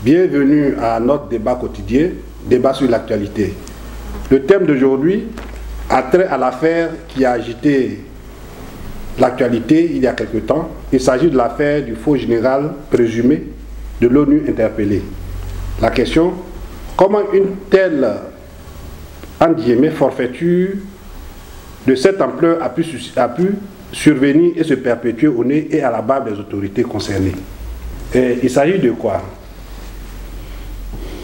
Bienvenue à notre débat quotidien, débat sur l'actualité. Le thème d'aujourd'hui a trait à l'affaire qui a agité l'actualité il y a quelque temps. Il s'agit de l'affaire du faux général présumé de l'ONU interpellé. La question, comment une telle forfaiture de cette ampleur a pu survenir et se perpétuer au nez et à la barbe des autorités concernées. Et il s'agit de quoi?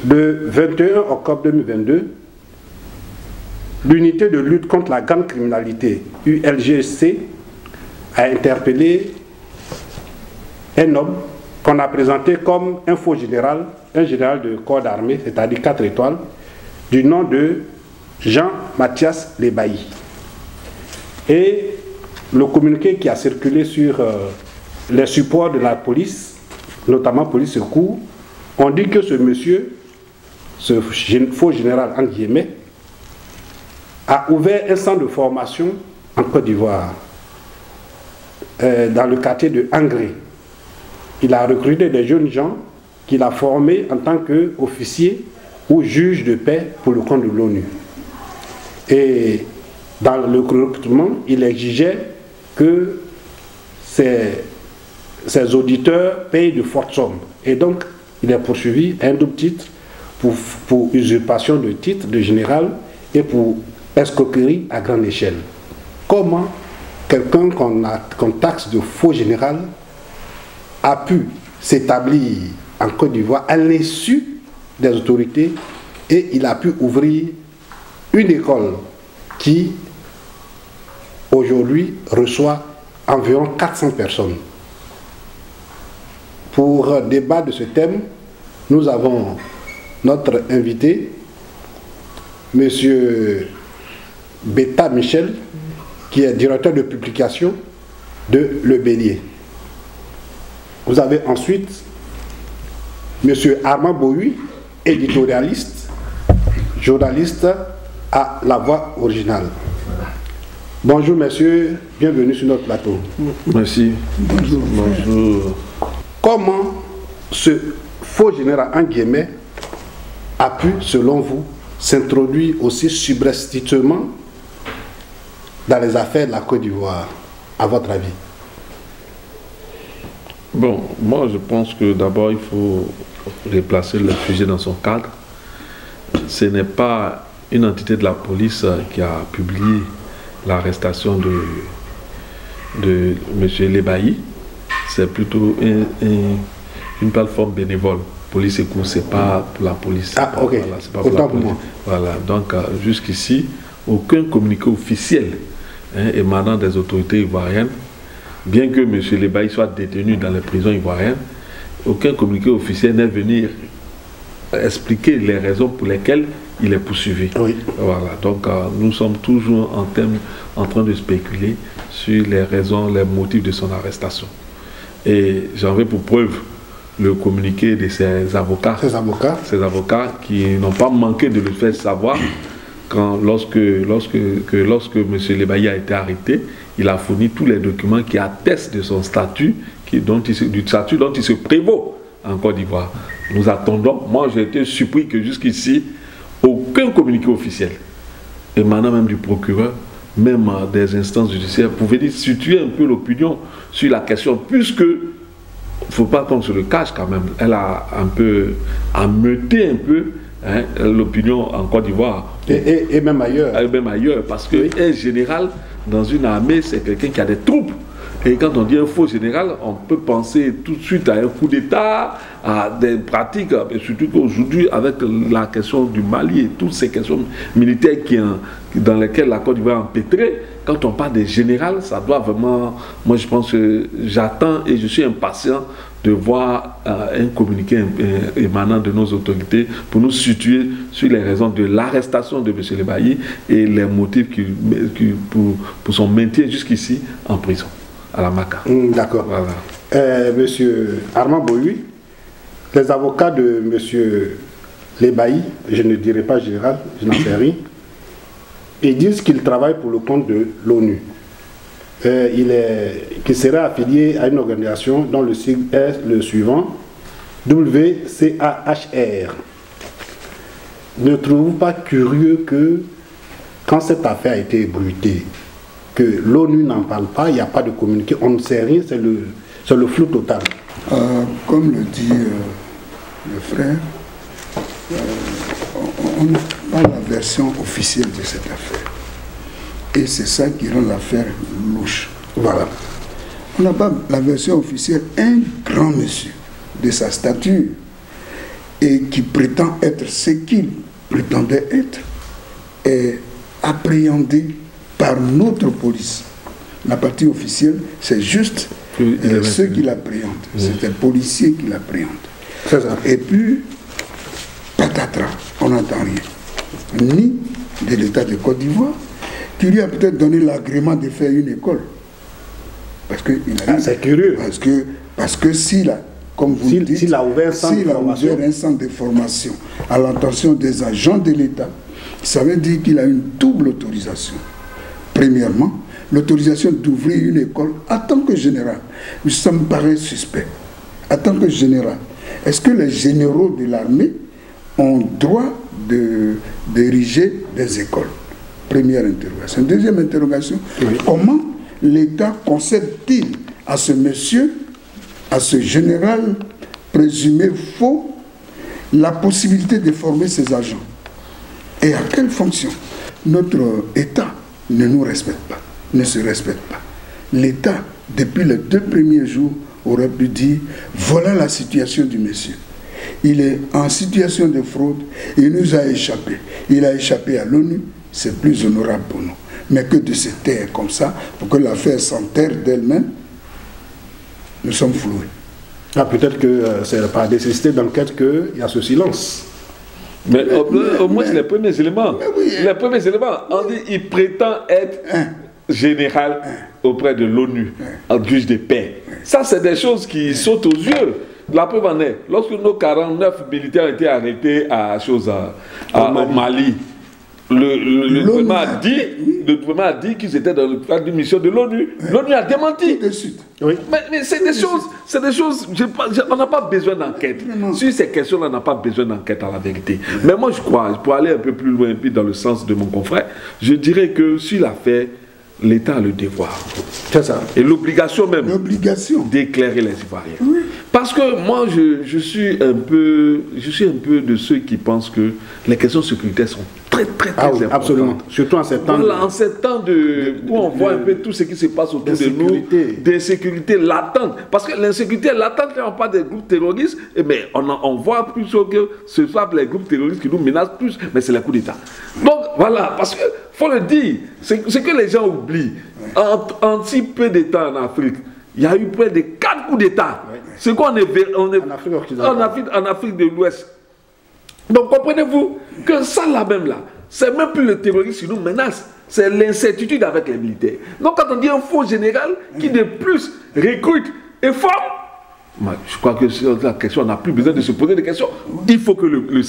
Le 21 octobre 2022, l'unité de lutte contre la grande criminalité, ULGC, a interpellé un homme qu'on a présenté comme un faux général, un général de corps d'armée, c'est-à-dire 4 étoiles, du nom de Jean-Mathias Lebailly. Et le communiqué qui a circulé sur les supports de la police, notamment police secours, on dit que ce monsieur, ce faux général en guillemets, a ouvert un centre de formation en Côte d'Ivoire, dans le quartier de Angré. Il a recruté des jeunes gens qu'il a formés en tant qu'officier ou juge de paix pour le compte de l'ONU. Et dans le recrutement, il exigeait que ces auditeurs payent de fortes sommes. Et donc, il est poursuivi à un double titre pour usurpation de titre de général et pour escroquerie à grande échelle. Comment quelqu'un qu'on taxe de faux général a pu s'établir en Côte d'Ivoire à l'insu des autorités et il a pu ouvrir une école qui aujourd'hui reçoit environ 400 personnes. Pour débattre de ce thème, nous avons notre invité, M. Beta Michel, qui est directeur de publication de Le Bélier. Vous avez ensuite M. Armand Bohui, éditorialiste, journaliste à La Voix Originale. Bonjour messieurs, bienvenue sur notre plateau. Merci. Bonjour. Bonjour. Comment ce faux général en guillemets a pu, selon vous, s'introduire aussi subrepticement dans les affaires de la Côte d'Ivoire, à votre avis? Bon, moi je pense que d'abord il faut replacer le sujet dans son cadre. Ce n'est pas une entité de la police qui a publié l'arrestation de M. Lebailly. C'est plutôt une plateforme bénévole. Police Secours, c'est pas pour la police. Ah, ok. Voilà, c'est pas pour la police. Voilà, donc jusqu'ici, aucun communiqué officiel émanant des autorités ivoiriennes, bien que M. Lebailly soit détenu dans les prisons ivoiriennes, aucun communiqué officiel n'est venu expliquer les raisons pour lesquelles il est poursuivi. Oui. Voilà, donc nous sommes toujours en train de spéculer sur les raisons, les motifs de son arrestation. Et j'en veux pour preuve le communiqué de ses avocats. Ces avocats qui n'ont pas manqué de le faire savoir lorsque M. Lebailly a été arrêté, il a fourni tous les documents qui attestent de son statut, du statut dont il se prévaut en Côte d'Ivoire. Nous attendons, moi j'ai été surpris que jusqu'ici, aucun communiqué officiel, émanant même du procureur, même des instances judiciaires, pouvait situer un peu l'opinion sur la question, puisque il ne faut pas qu'on se le cache quand même, elle a un peu ameuté un peu l'opinion en Côte d'Ivoire. Et même ailleurs. Et même ailleurs, parce qu'un général dans une armée, c'est quelqu'un qui a des troupes. Et quand on dit un faux général, on peut penser tout de suite à un coup d'État, à des pratiques, et surtout qu'aujourd'hui, avec la question du Mali et toutes ces questions militaires dans lesquelles la Côte d'Ivoire est empêtrée, quand on parle des générales, ça doit vraiment... Moi, je pense que j'attends et je suis impatient de voir un communiqué émanant de nos autorités pour nous situer sur les raisons de l'arrestation de M. Lebailly et les motifs pour son maintien jusqu'ici en prison, à la MACA. D'accord. Voilà. Monsieur Armand Bohui, les avocats de M. Lebailly, je ne dirais pas général, je n'en sais rien, ils disent qu'il travaille pour le compte de l'ONU. Qu'il serait affilié à une organisation dont le sigle est le suivant, WCAHR. Ne trouvez-vous pas curieux que, quand cette affaire a été ébruitée, que l'ONU n'en parle pas, il n'y a pas de communiqué, on ne sait rien, c'est le flou total. Comme le dit le frère, on n'a pas la version officielle de cette affaire. Et c'est ça qui rend l'affaire louche. Voilà. On n'a pas la version officielle. Un grand monsieur de sa stature et qui prétend être ce qu'il prétendait être est appréhendé par notre police. La partie officielle, c'est juste ceux qui l'appréhendent. C'est un policier qui l'appréhende. C'est ça. Et puis, patatras, on n'entend rien. Ni de l'État de Côte d'Ivoire, qui lui a peut-être donné l'agrément de faire une école. Parce que c'est curieux. Parce que s'il a, comme vous dites, s'il a ouvert un centre de formation à l'intention des agents de l'État, ça veut dire qu'il a une double autorisation. Premièrement, l'autorisation d'ouvrir une école en tant que général. Ça me paraît suspect. En tant que général, est-ce que les généraux de l'armée ont droit d'ériger des écoles? Première interrogation. Deuxième interrogation, oui. Comment l'État concède-t-il à ce monsieur, à ce général présumé faux, la possibilité de former ses agents? Et à quelle fonction? Notre État ne nous respecte pas, ne se respecte pas. L'État, depuis les 2 premiers jours, aurait pu dire, voilà la situation du monsieur. Il est en situation de fraude, il nous a échappé. Il a échappé à l'ONU, c'est plus honorable pour nous. Mais que de se taire comme ça, pour que l'affaire s'enterre d'elle-même, nous sommes floués. Ah, peut-être que c'est par nécessité d'enquête qu'il y a ce silence. Mais au moins, les premiers éléments. Oui, les premiers éléments, on dit il prétend être général auprès de l'ONU, en juge de paix. Ça, c'est des choses qui sautent aux yeux. La preuve en est, lorsque nos 49 militaires ont été arrêtés au Mali, le gouvernement a dit qu'ils étaient dans le cadre d'une mission de l'ONU. L'ONU a démenti. De suite. Oui. Mais c'est des choses, on n'a pas besoin d'enquête. Sur ces questions-là, on n'a pas besoin d'enquête à la vérité. Mais moi, je crois, pour aller un peu plus loin, puis dans le sens de mon confrère, je dirais que sur l'affaire, l'État a le devoir. C'est ça. Et l'obligation même d'éclairer les Ivoiriens. Oui. Parce que moi, je suis un peu de ceux qui pensent que les questions sécuritaires sont très importantes. Absolument. Surtout en ces temps. Voilà, en ces temps où on voit un peu tout ce qui se passe autour de nous, d'insécurité latente. Parce que l'insécurité latente, quand on parle des groupes terroristes, mais on voit plus que ce soit les groupes terroristes qui nous menacent plus, mais c'est les coups d'État. Donc voilà, parce que faut le dire, c'est que les gens oublient. En si peu de temps en Afrique, il y a eu près de 4 coups d'État. C'est quoi on est en Afrique de l'Ouest. Donc comprenez-vous que ça là même là, c'est même plus le terrorisme qui nous menace, c'est l'incertitude avec les militaires. Donc quand on dit un faux général qui de plus recrute et forme, je crois que sur la question, on n'a plus besoin de se poser des questions. Il faut que le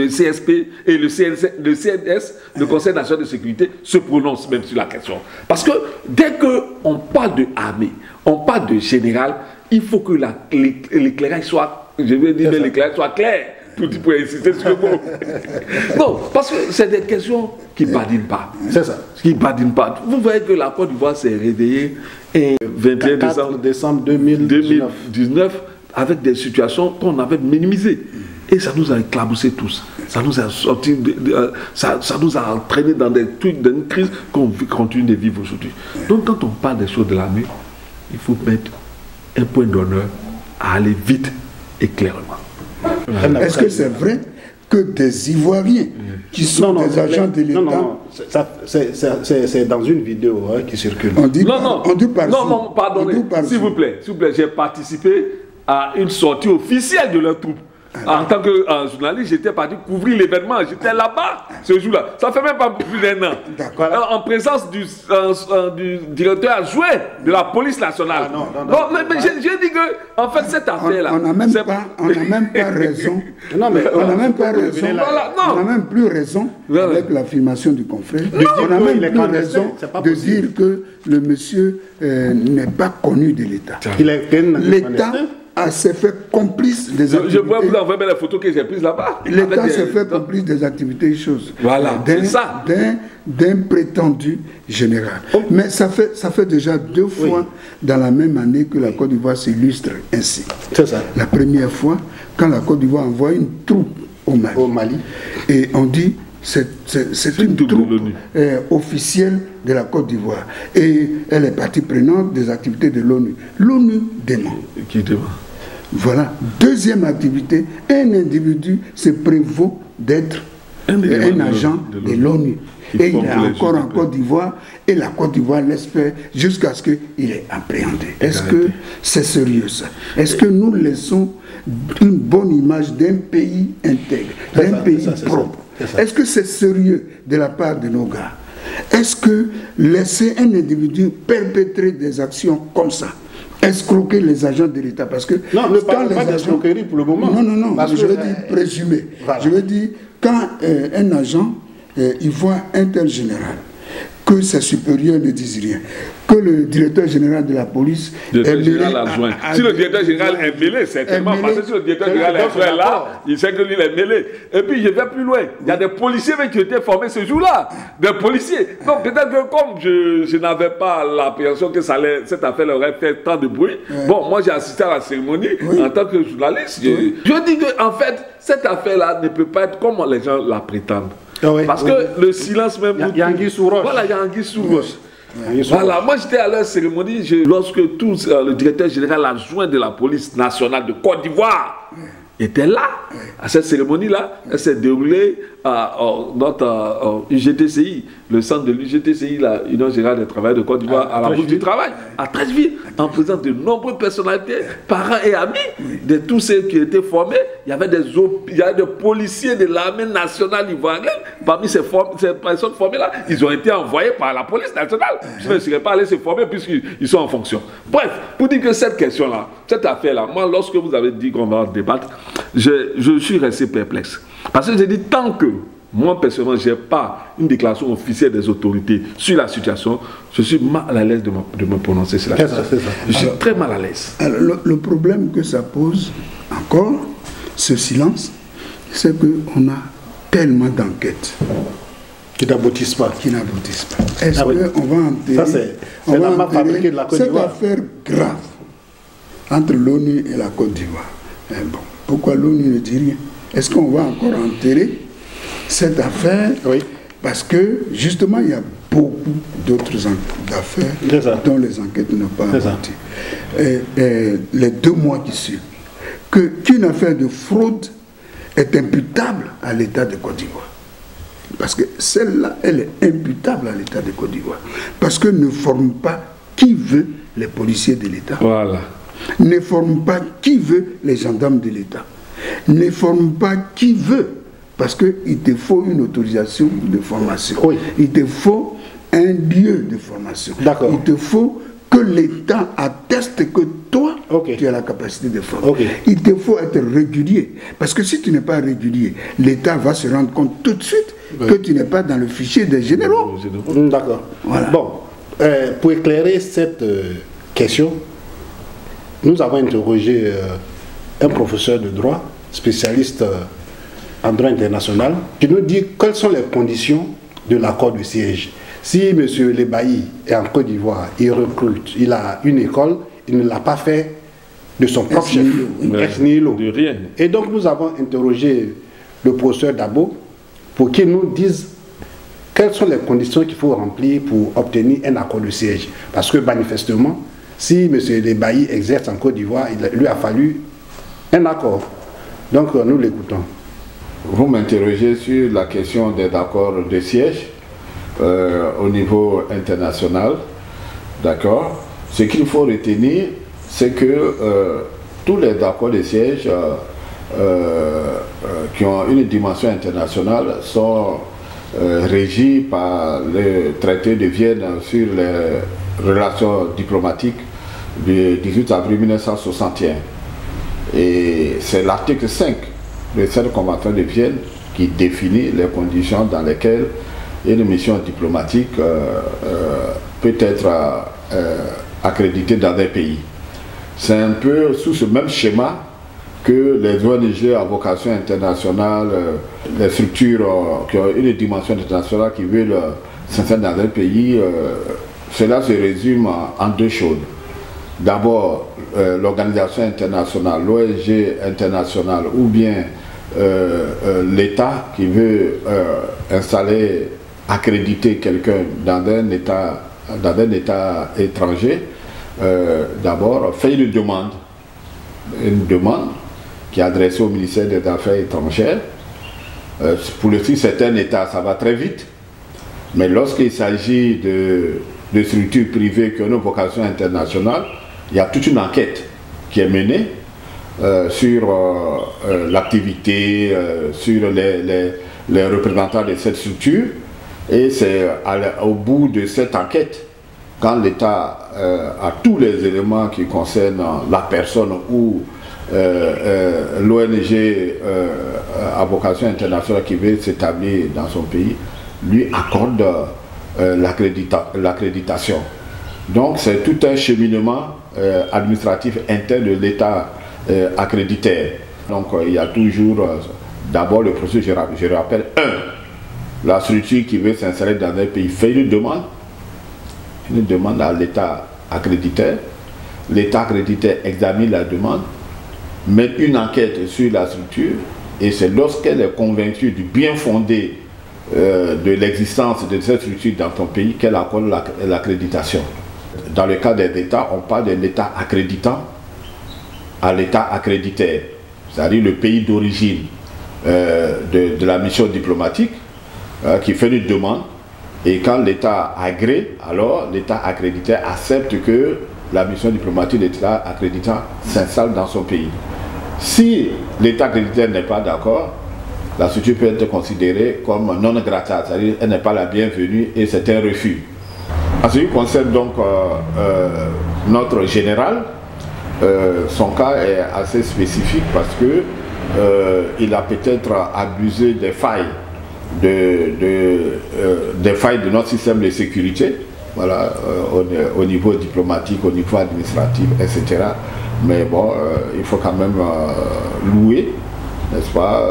CSP et le CNS, le Conseil national de sécurité, se prononcent même sur la question. Parce que dès qu'on parle de armée, on parle de général, il faut que l'éclairage soit, je vais dire, l'éclairage soit clair. Tout le monde peut insister sur le mot. Non, parce que c'est des questions qui ne badinent pas. C'est ça. Qui ne badinent pas. Vous voyez que la Côte d'Ivoire s'est réveillée le 21 décembre 2019 avec des situations qu'on avait minimisées. Et ça nous a éclaboussé tous. Ça nous a sorti, ça nous a entraîné dans des trucs, dans une crise qu'on continue de vivre aujourd'hui. Donc quand on parle des choses de l'armée, il faut mettre un point d'honneur à aller vite et clairement. Est-ce que c'est vrai que des Ivoiriens qui sont des agents de l'État... Non, c'est dans une vidéo qui circule. On dit pardonnez, s'il vous plaît, j'ai participé à une sortie officielle de leur troupe. En tant que journaliste, j'étais parti couvrir l'événement. J'étais là-bas ce jour-là. Ça fait même pas plus d'1 an. En présence du directeur adjoint de la police nationale. Mais j'ai dit que, en fait, cette affaire-là. On n'a même pas raison. On n'a même pas raison. On n'a même plus raison avec l'affirmation du confrère. On n'a même plus raison de dire que le monsieur n'est pas connu de l'État. L'État s'est fait complice des activités. Je pourrais vous envoyer les photos que j'ai prises là-bas. L'État s'est fait complice des activités choses. Voilà, c'est ça. D'un prétendu général. Mais ça fait déjà 2 fois dans la même année que la Côte d'Ivoire s'illustre ainsi. C'est ça. La première fois, quand la Côte d'Ivoire envoie une troupe au Mali. Et on dit c'est une troupe officielle de la Côte d'Ivoire. Et elle est partie prenante des activités de l'ONU. L'ONU dément. Qui dément? Voilà. Deuxième activité, un individu se prévaut d'être un agent de l'ONU. Et il est encore en Côte d'Ivoire, et la Côte d'Ivoire l'espère jusqu'à ce qu'il est appréhendé. Est-ce que c'est sérieux ça? Est-ce que nous laissons une bonne image d'un pays intègre, d'un pays propre? Est-ce que c'est sérieux de la part de nos gars? Est-ce que laisser un individu perpétrer des actions comme ça, escroquer les agents de l'État? Parce que non, ne parlez pas d'escroquerie pour le moment. Non, je veux dire présumer. Voilà. Je veux dire, quand un agent il voit un tel général, que ses supérieurs ne disent rien, que le directeur général de la police est mêlé. Si le directeur général est mêlé, certainement, parce que si le directeur général est là, il sait que lui est mêlé. Et puis je vais plus loin, il y a des policiers qui ont été formés ce jour-là, des policiers. Donc peut-être que comme je n'avais pas l'appréhension que cette affaire aurait fait tant de bruit, bon, moi j'ai assisté à la cérémonie en tant que journaliste. Je dis qu'en fait, cette affaire-là ne peut pas être comme les gens la prétendent. Parce que le silence même... Il y a Anguille sous roche. Voilà, il y a Anguille sous roche. Voilà, moi j'étais à leur cérémonie, lorsque le directeur général adjoint de la police nationale de Côte d'Ivoire était là, à cette cérémonie-là, elle s'est déroulée à notre UGTCI, le centre de l'UGTCI, la Union Générale des Travailleurs de Côte d'Ivoire, à la Bourse du Travail, à Treichville, en présence de nombreuses personnalités, parents et amis de tous ceux qui étaient formés. Il y avait des policiers de l'armée nationale ivoirienne. Parmi ces personnes formées-là, ils ont été envoyés par la police nationale. Je ne serais pas allés se former puisqu'ils sont en fonction. Bref, pour dire que cette question-là, cette affaire-là, moi, lorsque vous avez dit qu'on va en débattre, je suis resté perplexe. Parce que j'ai dit, tant que moi, personnellement, je n'ai pas une déclaration officielle des autorités sur la situation, je suis mal à l'aise de me prononcer sur la situation. Je suis très mal à l'aise. Le problème que ça pose, encore, ce silence, c'est qu'on a tellement d'enquêtes qui n'aboutissent pas. Est-ce qu'on va enterrer, cette affaire grave entre l'ONU et la Côte d'Ivoire? Bon, pourquoi l'ONU ne dit rien? Est-ce qu'on va encore enterrer cette affaire? Parce que justement il y a beaucoup d'autres affaires dont les enquêtes n'ont pas abouti. Les 2 mois qui suivent, qu'une affaire de fraude est imputable à l'État de Côte d'Ivoire. Parce que celle-là, elle est imputable à l'État de Côte d'Ivoire. Parce que ne forme pas qui veut les policiers de l'État. Voilà. Ne forme pas qui veut les gendarmes de l'État. Ne forme pas qui veut. Parce qu'il te faut une autorisation de formation. Il te faut un lieu de formation. Il te faut que l'État atteste que toi, tu as la capacité de former. Il te faut être régulier. Parce que si tu n'es pas régulier, l'État va se rendre compte tout de suite que tu n'es pas dans le fichier des généraux. D'accord. Voilà. Bon, pour éclairer cette question, nous avons interrogé un professeur de droit, spécialiste en droit international, qui nous dit quelles sont les conditions de l'accord de siège. Si M. Lebailly est en Côte d'Ivoire, il recrute, il a une école, il ne l'a pas fait de son propre chef, ex nihilo. De rien. Et donc nous avons interrogé le professeur Dabo pour qu'il nous dise quelles sont les conditions qu'il faut remplir pour obtenir un accord de siège. Parce que manifestement, si M. Lebailly exerce en Côte d'Ivoire, il lui a fallu un accord. Donc nous l'écoutons. Vous m'interrogez sur la question des accords de siège au niveau international. D'accord. Ce qu'il faut retenir, c'est que tous les accords de siège qui ont une dimension internationale sont régis par le traité de Vienne sur les relations diplomatiques du 18 avril 1961. Et c'est l'article 5 de cette convention de Vienne qui définit les conditions dans lesquelles une mission diplomatique peut être accréditée dans un pays. C'est un peu sous ce même schéma que les ONG à vocation internationale, les structures qui ont une dimension internationale qui veulent s'installer dans un pays, cela se résume en deux choses. D'abord, l'organisation internationale, l'ONG internationale ou bien l'État qui veut installer, accréditer quelqu'un dans un État étranger, d'abord fait une demande qui est adressée au ministère des Affaires étrangères. Pour certains États, ça va très vite, mais lorsqu'il s'agit de structures privées qui ont une vocation internationale, il y a toute une enquête qui est menée sur l'activité, sur les représentants de cette structure, et c'est au bout de cette enquête, quand l'État a tous les éléments qui concernent la personne ou l'ONG à vocation internationale qui veut s'établir dans son pays, lui accorde l'accréditation. Donc c'est tout un cheminement administratif interne de l'État accréditaire. Donc il y a toujours d'abord le processus, je rappelle, la structure qui veut s'installer dans un pays fait une demande à l'État accréditaire. L'État accréditaire examine la demande, mène une enquête sur la structure, et c'est lorsqu'elle est convaincue du bien fondé de l'existence de cette structure dans ton pays qu'elle accorde l'accréditation. Dans le cas des États, on parle de l'État accréditant à l'État accréditaire, c'est-à-dire le pays d'origine de la mission diplomatique qui fait une demande, et quand l'État agrée, alors l'État accréditaire accepte que la mission diplomatique de l'État accréditant s'installe dans son pays. Si l'État accréditaire n'est pas d'accord, la structure peut être considérée comme non grata, c'est-à-dire qu'elle n'est pas la bienvenue et c'est un refus. En ce qui concerne donc notre général, son cas est assez spécifique parce que il a peut-être abusé des failles de notre système de sécurité, voilà, au niveau diplomatique, au niveau administratif, etc. Mais bon, il faut quand même louer, n'est-ce pas,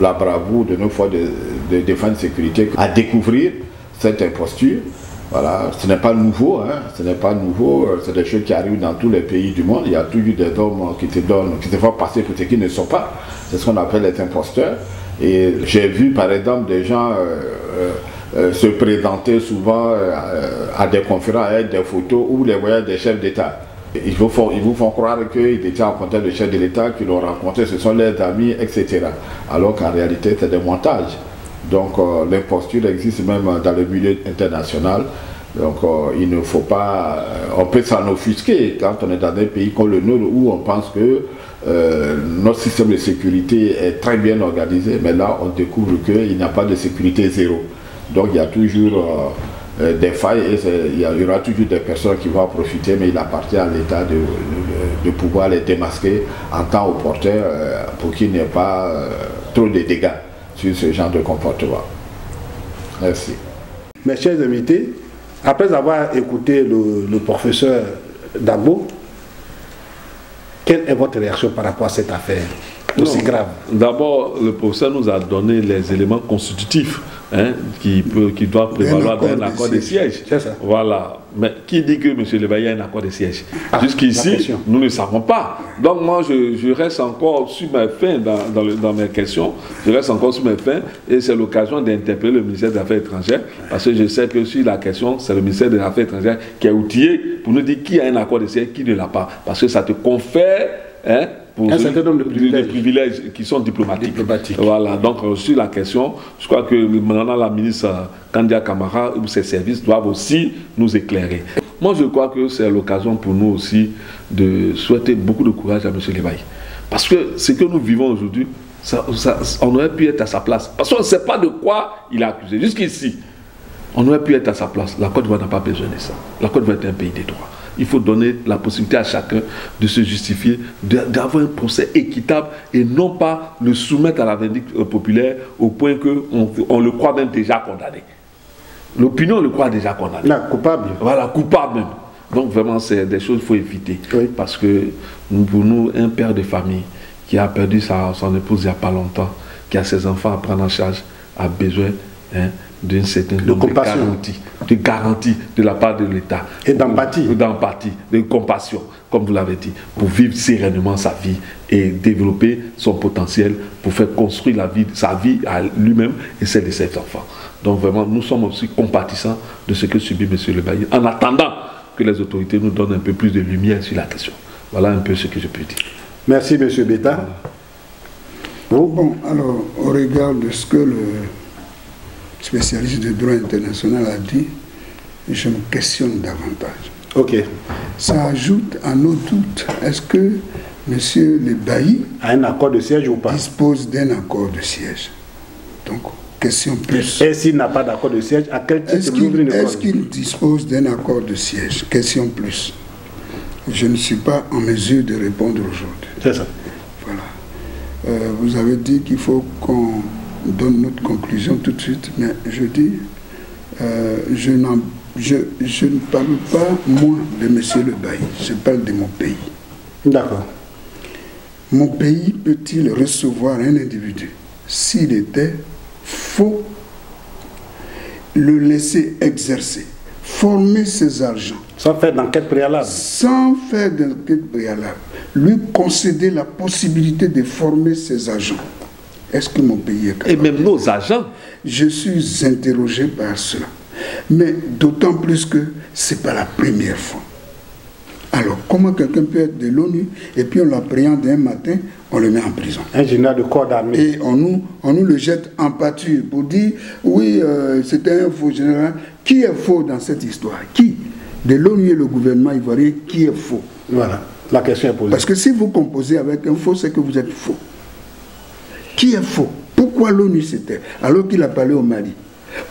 la bravoure de nos forces de défense et de sécurité à découvrir cette imposture. Voilà, ce n'est pas nouveau, hein, ce n'est pas nouveau, c'est des choses qui arrivent dans tous les pays du monde. Il y a toujours des hommes qui se font passer pour ce qu'ils ne sont pas. C'est ce qu'on appelle les imposteurs. Et j'ai vu par exemple des gens se présenter souvent à des conférences avec des photos où les voyages des chefs d'État. Ils vous font croire qu'ils étaient en contact de chefs de l'État, qu'ils l'ont rencontré, ce sont leurs amis, etc. Alors qu'en réalité, c'est des montages. Donc l'imposture existe même dans le milieu international. Donc il ne faut pas... on peut s'en offusquer quand on est dans un pays comme le nôtre où on pense que notre système de sécurité est très bien organisé, mais là on découvre qu'il n'y a pas de sécurité zéro. Donc il y a toujours des failles et il y aura toujours des personnes qui vont en profiter, mais il appartient à l'État de pouvoir les démasquer en temps opportun pour qu'il n'y ait pas trop de dégâts sur ce genre de comportement. Merci. Mes chers invités, après avoir écouté le professeur Dabo, quelle est votre réaction par rapport à cette affaire aussi grave? D'abord, le professeur nous a donné les éléments constitutifs qui doivent prévaloir dans un accord de siège. C'est ça. Voilà. Mais qui dit que M. Lebailly a un accord de siège? Jusqu'ici, nous ne savons pas. Donc moi, je reste encore sur mes fins dans mes questions. Je reste encore sur mes fins et c'est l'occasion d'interpeller le ministère des Affaires étrangères parce que je sais que sur la question, c'est le ministère des Affaires étrangères qui est outillé pour nous dire qui a un accord de siège, qui ne l'a pas. Parce que ça te confère... pour un certain nombre de privilèges qui sont diplomatiques. Voilà, donc sur la question, je crois que maintenant la ministre Kandia Camara ou ses services doivent aussi nous éclairer. Moi je crois que c'est l'occasion pour nous aussi de souhaiter beaucoup de courage à M. Lebailly. Parce que ce que nous vivons aujourd'hui, on aurait pu être à sa place. Parce qu'on ne sait pas de quoi il est accusé. Jusqu'ici, on aurait pu être à sa place. La Côte d'Ivoire n'a pas besoin de ça. La Côte d'Ivoire est un pays des droits. Il faut donner la possibilité à chacun de se justifier, d'avoir un procès équitable et non pas le soumettre à la vindicte populaire au point qu'on le croit même déjà condamné. L'opinion le croit déjà condamné. Là, coupable. Voilà, coupable même. Donc vraiment, c'est des choses qu'il faut éviter. Oui. Parce que pour nous, un père de famille qui a perdu son épouse il n'y a pas longtemps, qui a ses enfants à prendre en charge, a besoin d'une certaine de garantie de la part de l'État. Et d'empathie. D'empathie, de compassion, comme vous l'avez dit, pour vivre sereinement sa vie et développer son potentiel pour faire construire sa vie à lui-même et celle de ses enfants. Donc vraiment, nous sommes aussi compatissants de ce que subit M. Le Bailly, en attendant que les autorités nous donnent un peu plus de lumière sur la question. Voilà un peu ce que je peux dire. Merci M. Beta. Bon, alors, au regard de ce que le spécialiste du droit international a dit, je me questionne davantage. Ok. Ça ajoute à nos doutes. Est-ce que M. Le Bailly a un accord de siège ou pas? Dispose d'un accord de siège. Donc, question plus. Et s'il n'a pas d'accord de siège, à quel titre est-ce qu'il dispose d'un accord de siège? Question plus. Je ne suis pas en mesure de répondre aujourd'hui. C'est ça. Voilà. Vous avez dit qu'il faut qu'on donne notre conclusion tout de suite, mais je dis, je ne parle pas, moi, de M. Le Bailly, je parle de mon pays. D'accord. Mon pays peut-il recevoir un individu s'il était faux, le laisser exercer, former ses agents. Sans faire d'enquête préalable. Sans faire d'enquête préalable. Lui concéder la possibilité de former ses agents. Est-ce que mon pays est capable? Et même nos agents. Je suis interrogé par cela. Mais d'autant plus que ce n'est pas la première fois. Alors, comment quelqu'un peut être de l'ONU et puis on l'appréhende un matin, on le met en prison? Un général de corps d'armée. Et on nous le jette en pâture pour dire, oui, c'était un faux général. Qui est faux dans cette histoire? Qui? De l'ONU et le gouvernement ivoirien, qui est faux? Voilà, la question est posée. Parce que si vous composez avec un faux, c'est que vous êtes faux. Qui est faux? Pourquoi l'ONU se tait alors qu'il a parlé au Mali?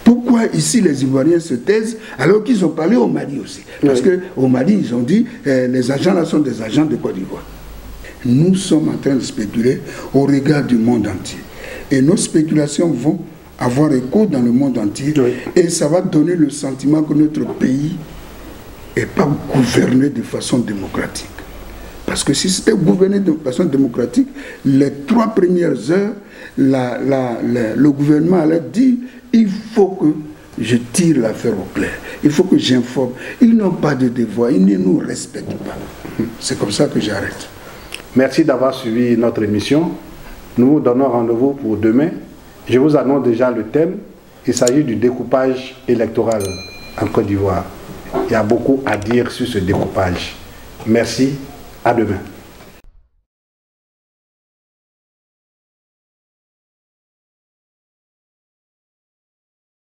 Pourquoi ici les Ivoiriens se taisent alors qu'ils ont parlé au Mali aussi? Parce qu'au Mali, ils ont dit les agents là sont des agents de Côte d'Ivoire. Nous sommes en train de spéculer au regard du monde entier. Et nos spéculations vont avoir écho dans le monde entier. Oui. Et ça va donner le sentiment que notre pays n'est pas gouverné de façon démocratique. Parce que si c'était gouverné de façon démocratique, les 3 premières heures, le gouvernement allait dire il faut que je tire l'affaire au clair, il faut que j'informe. Ils n'ont pas de devoir, ils ne nous respectent pas. C'est comme ça que j'arrête. Merci d'avoir suivi notre émission. Nous vous donnons rendez-vous pour demain. Je vous annonce déjà le thème. Il s'agit du découpage électoral en Côte d'Ivoire. Il y a beaucoup à dire sur ce découpage. Merci, à demain.